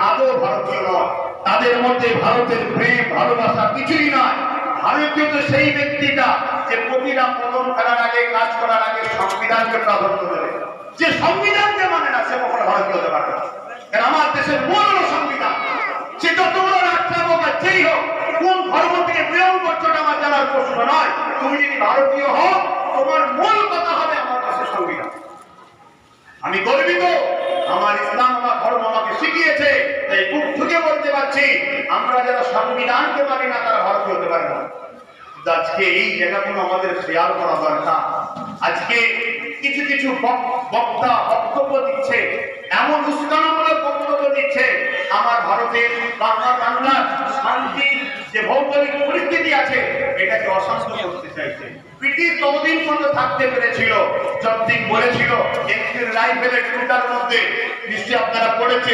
আদৌ ভারতীয় নয়, তাদের মধ্যে ভারতের প্রেম ভালোবাসা কিছুই নয়। ভারতীয় তো সেই ব্যক্তিটা যে প্রতিটা কদম ফেলার আগে, কাজ করার আগে সংবিধানকে প্রাধান্য দেবে। যে সংবিধানকে মানে না সে কখনো ভারতীয় হতে পারে না। কারণ আমার দেশের মূল হলো সংবিধান। সে যত বড় রাষ্ট্র হোক আর যেই হোক, কোন ধর্ম থেকে বিলং করছো আমার জানার প্রশ্ন নয়। তুমি যদি ভারতীয় হও, তোমার মূল কথা হবে আমার দেশের সংবিধান। আমি গর্বিত, আমার ইসলাম আমার ধর্ম আমাকে শিখিয়েছে, তাই বুক ঠুকে বলতে পারছি আমরা যারা সংবিধানকে মানি না তারা ভারতীয় হতে পারে না। আজকে এই জায়গাগুলো আমাদের খেয়াল করা দরকার। আজকে কিছু কিছু বক্তা বক্তব্য দিচ্ছে, এমন উস্কানিমূলক বক্তব্য দিচ্ছে আমার ভারতের বাংলার শান্তির যে ভৌগোলিক পরিস্থিতি আছে এটাকে অশান্ত করতে চাইছে। ব্রিটিশ ততদিন পর্যন্ত থাকতে পেরেছিল যতদিন বলেছিল এক্সিল রাইফেলের টুটার মধ্যে, নিশ্চয়ই আপনারা পড়েছে